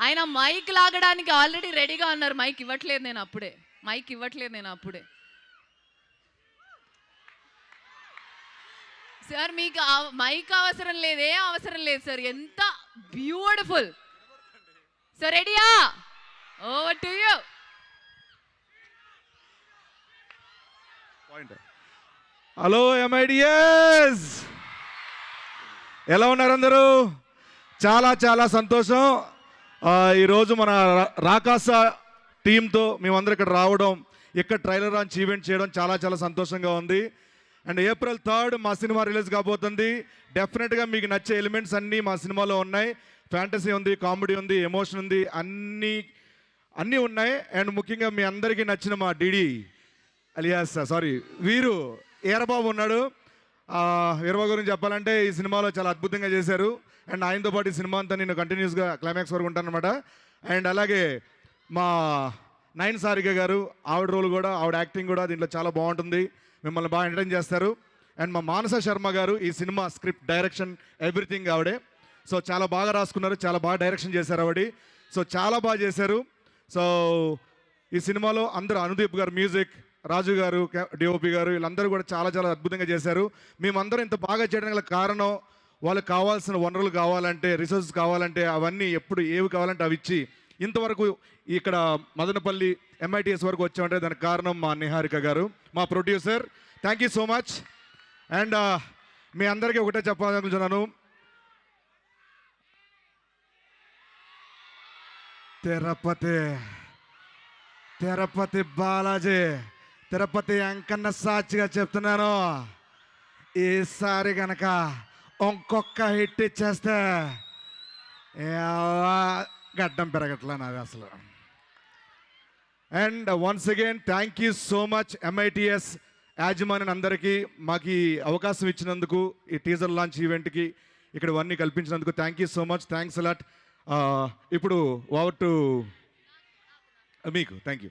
ఆయన మైక్ లాగడానికి ఆల్రెడీ రెడీగా ఉన్నారు. మైక్ ఇవ్వట్లేదు నేను అప్పుడే. సార్ మీకు మైక్ అవసరం లేదు, ఏం అవసరం లేదు సార్. ఎంత బ్యూటిఫుల్ సార్. రెడీయా? Over to you. Hello MIDS, ఎలా ఉన్నారు అందరూ? చాలా చాలా సంతోషం. ఈరోజు మన రాకాస టీంతో మేమందరం ఇక్కడ రావడం, ఇక్కడ ట్రైలర్ లాంచ్ ఈవెంట్ చేయడం చాలా చాలా సంతోషంగా ఉంది. అండ్ April 3 మా సినిమా రిలీజ్ కాబోతుంది. డెఫినెట్గా మీకు నచ్చే ఎలిమెంట్స్ అన్నీ మా సినిమాలో ఉన్నాయి. ఫ్యాంటసీ ఉంది, కామెడీ ఉంది, ఎమోషన్ ఉంది, అన్నీ ఉన్నాయి. అండ్ ముఖ్యంగా మీ అందరికీ నచ్చిన మా డిడి అలియాస్ వీరు ఈరబాబు ఉన్నాడు. వీరబాబు గురించి చెప్పాలంటే ఈ సినిమాలో చాలా అద్భుతంగా చేశారు. అండ్ ఆయనతో పాటు ఈ సినిమా అంతా నేను కంటిన్యూస్గా క్లైమాక్స్ వరకు ఉంటానన్నమాట. అండ్ అలాగే మా నయన్ సారిక గారు, ఆవిడ రోల్ కూడా, ఆవిడ యాక్టింగ్ కూడా దీంట్లో చాలా బాగుంటుంది. మిమ్మల్ని బాగా ఎంటర్టైన్ చేస్తారు. అండ్ మా మానస శర్మ గారు ఈ సినిమా స్క్రిప్ట్, డైరెక్షన్, ఎవ్రీథింగ్ ఆవిడే. సో చాలా బాగా రాసుకున్నారు, చాలా బాగా డైరెక్షన్ చేశారు ఆవిడ. సో చాలా బాగా చేశారు. సో ఈ సినిమాలో అందరూ, అనుదీప్ గారు మ్యూజిక్, రాజు గారు డిఓపి గారు, వీళ్ళందరూ కూడా చాలా చాలా అద్భుతంగా చేశారు. మేమందరం ఇంత బాగా చేయడానికి గల కారణం, వాళ్ళకి కావాల్సిన వనరులు కావాలంటే, రిసోర్సెస్ కావాలంటే అవన్నీ ఎప్పుడు ఏవి కావాలంటే అవి ఇచ్చి ఇంతవరకు ఇక్కడ మదనపల్లి MITS వరకు వచ్చామంటే దానికి కారణం మా నిహారిక గారు, మా producer. Thank you so much. And మీ అందరికీ ఒకటే చెప్పాలనుకుంటున్నాను, తిరుపతి బాలాజీ, తిరుపతి వెంకన్న సాక్షిగా చెప్తున్నాను, ఈసారి కనుక ఇంకొక హిట్ ఇచ్చేస్తే గడ్డం పెరగట్లా నాది అసలు. And once again thank you so much MITS యాజమాన్యం అందరికీ మాకు ఈ అవకాశం ఇచ్చినందుకు, ఈ టీజర్ లాంచ్ ఈవెంట్కి ఇక్కడ ఇవన్నీ కల్పించినందుకు thank you so much. Thanks a lot. ఇప్పుడు ఓవర్ టు మీకు. Thank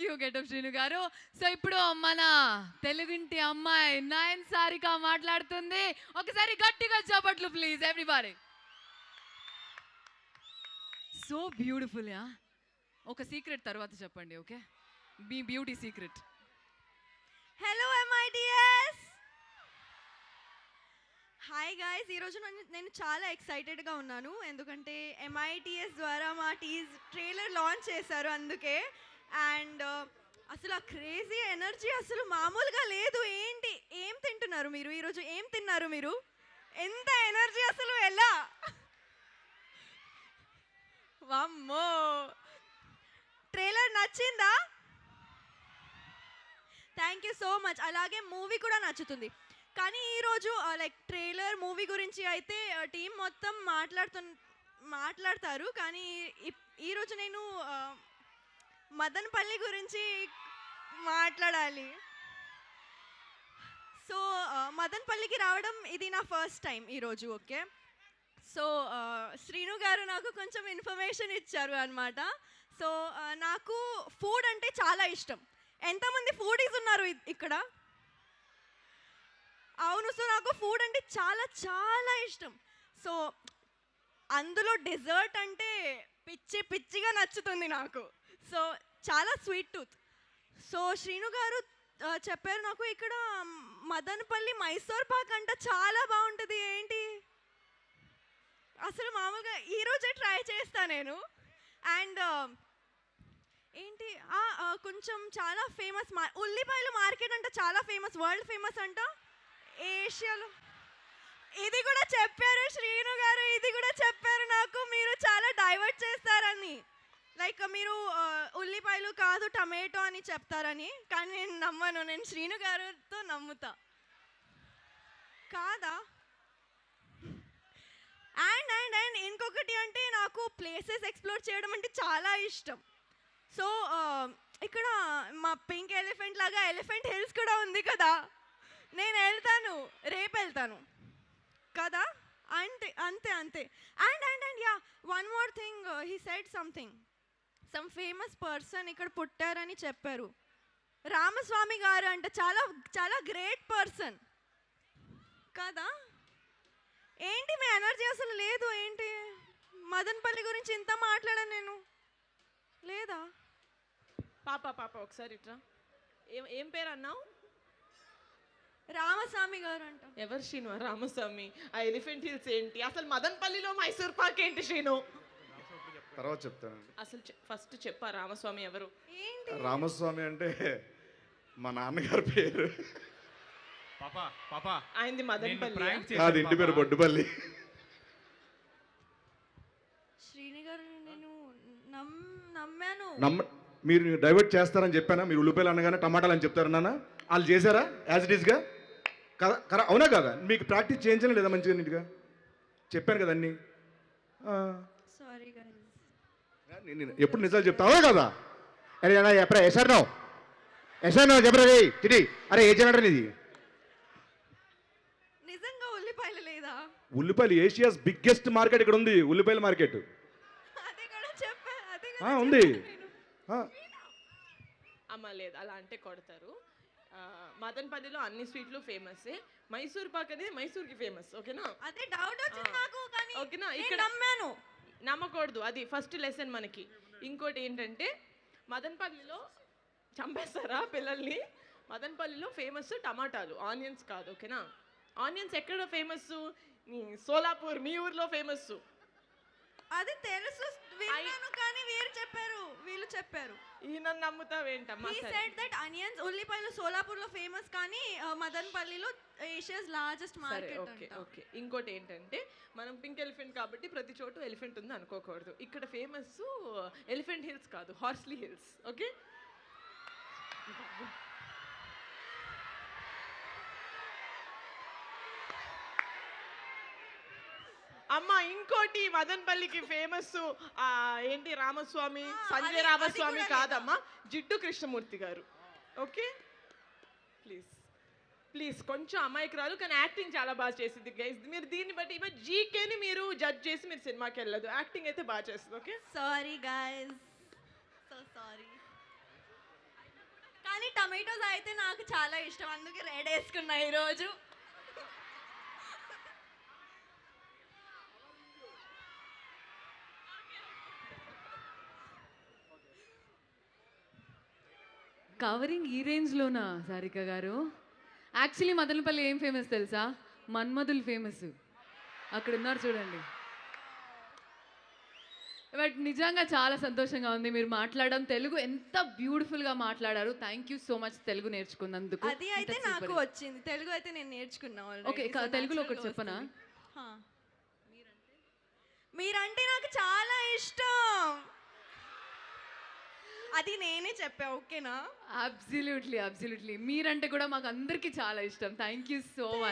you getup Srinu garu. So ఇప్పుడు మన తెలుగింటి అమ్మాయి నయన్ సారిక మాట్లాడుతుంది. ఒకసారి గట్టిగా చప్పట్లు ప్లీజ్ ఎవ్రీబడీ. So beautiful. ఒక సీక్రెట్ తర్వాత చెప్పండి, ఓకే? మీ beauty secret. Hello MITS, hi guys. ఈరోజు నేను చాలా ఎక్సైటెడ్గా ఉన్నాను, ఎందుకంటే MITS ద్వారా మా ట్రైలర్ లాంచ్ చేశారు అందుకే. అండ్ అసలు ఆ క్రేజీ ఎనర్జీ అసలు మామూలుగా లేదు. ఏం తింటున్నారు మీరు ఈరోజు? ఏం తిన్నారు మీరు? ఎంత ఎనర్జీ అసలు, ఎలా? వామ్మో, ట్రైలర్ నచ్చిందా? Thank you so much. అలాగే మూవీ కూడా నచ్చుతుంది. కానీ ఈరోజు లైక్ ట్రైలర్, మూవీ గురించి అయితే టీం మొత్తం మాట్లాడతారు. కానీ ఈరోజు నేను మదనపల్లి గురించి మాట్లాడాలి. సో మదనపల్లికి రావడం ఇది నా ఫస్ట్ టైం ఈరోజు, ఓకే? సో శ్రీను గారు నాకు కొంచెం ఇన్ఫర్మేషన్ ఇచ్చారు అనమాట. సో నాకు ఫుడ్ అంటే చాలా ఇష్టం. ఎంతమంది ఫుడీస్ ఉన్నారు ఇక్కడ? అవును. సో నాకు ఫుడ్ అంటే చాలా చాలా ఇష్టం. సో అందులో డెజర్ట్ అంటే పిచ్చిగా నచ్చుతుంది నాకు. సో చాలా స్వీట్ టూత్. సో శ్రీను గారు చెప్పారు నాకు ఇక్కడ మదనపల్లి మైసూర్ పాక్ అంట చాలా బాగుంటుంది. ఏంటి అసలు మామూలుగా ఈరోజే ట్రై చేస్తా నేను. అండ్ ఏంటి కొంచెం చాలా ఫేమస్ ఉల్లిపాయలు మార్కెట్ అంట, చాలా ఫేమస్, వరల్డ్ ఫేమస్ అంట ఏషియాలో. ఇది కూడా చెప్పారు శ్రీను గారు, ఇది కూడా చెప్పారు నాకు, మీరు చాలా డైవర్ట్ చేస్తారని. లైక్ మీరు ఉల్లిపాయలు కాదు టమాటో అని చెప్తారని. కానీ నేను నమ్మను, నేను శ్రీను గారితో నమ్ముతా. కాదా? అండ్ అండ్ అండ్ ఇంకొకటి అంటే నాకు ప్లేసెస్ ఎక్స్ప్లోర్ చేయడం అంటే చాలా ఇష్టం. సో ఇక్కడ మా పింక్ ఎలిఫెంట్ లాగా ఎలిఫెంట్ హిల్స్ కూడా ఉంది కదా, నేను వెళ్తాను, రేపు వెళ్తాను కదా. అంతే అంతే అంతే. And and and yeah, one more thing, he said something, some famous person ఇక్కడ పుట్టారని చెప్పారు. రామస్వామి గారు అంట, చాలా చాలా గ్రేట్ పర్సన్ కదా. ఏంటి మీ ఎనర్జీ అసలు లేదు ఏంటి? మదన్పల్లి గురించి ఇంత మాట్లాడాను నేను లేదా? పాప ఒకసారి ఇట్రా. ఏం పేరు అన్నావు? రామస్వామి గారు అంట. ఎవరు శ్రీను? రామస్వామి. ఆ ఎలిఫెంట్ హిల్స్ ఏంటి? అసలు మదన్పల్లిలో మైసూర్ పాక్ ఏంటి శ్రీను? తర్వాత చెప్తానండి. అసలు ఫస్ట్ చెప్పా రామస్వామి ఎవరు? ఏంటి? రామస్వామి అంటే మా నాన్నగారి పేరు. ఆయనది మదన్పల్లి. కాదు, ఇంటి పేరు బొడ్డుపల్లి. శ్రీని గారు నేను నమ్మాను. మీరు డైవర్ట్ చేస్తారని చెప్పానా? మీరు ఉల్లిపాయలు అనగానే టమాటాలు అని చెప్తారు నాన్న. వాళ్ళు చేశారా యాజ్ ఇట్ ఈస్గా? కదా, అవునా కదా? మీకు ప్రాక్టీస్ చేయించడం లేదా మంచిగా నీట్గా? చెప్పాను కదా అన్నీ. Sorry guys. నేను ఎప్పుడు నిజాలు చెప్తావా కదా? అరే ఎప్పుడా ఎసారు చెప్పరా చిటి. అరే ఏ జనరేటర్ ఇది? నిజంగా ఉల్లిపాయలు లేదా? ఉల్లిపాయలు ఏషియాస్ బిగ్గెస్ట్ మార్కెట్ ఇక్కడ ఉంది. ఉల్లిపాయల మార్కెట్ అదే కూడా చెప్పా. అదే కదా ఉంది. అమ్మ లేదు, అలా అంటే కొడతారు. మదన్పల్లిలో అన్ని స్వీట్లు ఫేమస్. మైసూర్ పాక్ అనేది మైసూర్కి ఫేమస్. ఓకేనా? అదే డౌట్ వచ్చింది నాకు, కానీ ఓకేనా? ఇక్కడ ఇక్కడ నమ్మాను. నమ్మకూడదు, అది ఫస్ట్ లెసన్ మనకి. ఇంకోటి ఏంటంటే మదన్పల్లిలో చంపేస్తారా పిల్లల్ని? మదన్పల్లిలో ఫేమస్ టమాటాలు, ఆనియన్స్ కాదు. ఓకేనా? ఆనియన్స్ ఎక్కడ ఫేమస్? సోలాపూర్, మీ ఊర్లో ఫేమస్. అది తెలుసు, విన్నాను, కానీ వీళ్ళు చెప్పారు. ఈయన నమ్ముతావేంటమ్మా? He said that onions, ఉల్లిపాయలు సోలాపూర్లో ఫేమస్, కానీ మదన్పల్లిలో ఏషియాస్ లార్జెస్ట్ సరే, మార్కెట్ ఓకే అంట. ఓకే. ఇంకోటి ఏంటంటే మనం పింక్ ఎలిఫెంట్ కాబట్టి ప్రతి చోటు ఎలిఫెంట్ ఉంది అనుకోకూడదు. ఇక్కడ ఫేమస్ ఎలిఫెంట్ హిల్స్ కాదు, హార్స్లీ హిల్స్. ఓకే? అమ్మ ఇంకోటి మదన్పల్లికి ఫేమస్ ఏంటి? రామస్వామి, సంజయ్ అది రామస్వామి కూడా కాదమ్మా, జిడ్డు కృష్ణమూర్తి గారు. ఓకే ప్లీజ్ ప్లీజ్, కొంచెం అమాయకురాలు కానీ యాక్టింగ్ చాలా బాగా చేసింది గైస్. మీరు దీన్ని బట్టి ఇవ జీకేని మీరు జడ్జ్ చేసి మీరు సినిమాకి వెళ్ళదు, యాక్టింగ్ అయితే బాగా చేస్తుంది. Okay sorry guys, so sorry. కానీ టమాటోస్ అయితే నాకు చాలా ఇష్టం, అందుకే రెడ్ వేసుకున్నా ఈరోజు. కవరింగ్ ఈ రేంజ్లోనా సారిక గారు? యాక్చువల్లీ మదనపల్లి ఏం ఫేమస్ తెలుసా? మన్మధులు ఫేమస్. అక్కడ ఉన్నారు చూడండి. బట్ నిజంగా చాలా సంతోషంగా ఉంది మీరు మాట్లాడడం. తెలుగు ఎంత బ్యూటిఫుల్గా మాట్లాడారు. Thank you so much Telugu నేర్చుకున్నందుకు. అది అయితే నాకు వచ్చింది, తెలుగు అయితే నేను నేర్చుకున్నా. ఓకే, తెలుగులో ఒకటి చెప్పనా? మీరంటే నాకు చాలా ఇష్టం, అది నేనే చెప్పా. ఓకేనా? అబ్సల్యూట్లీ మీరంటే కూడా మాకు అందరికీ చాలా ఇష్టం. Thank you so much.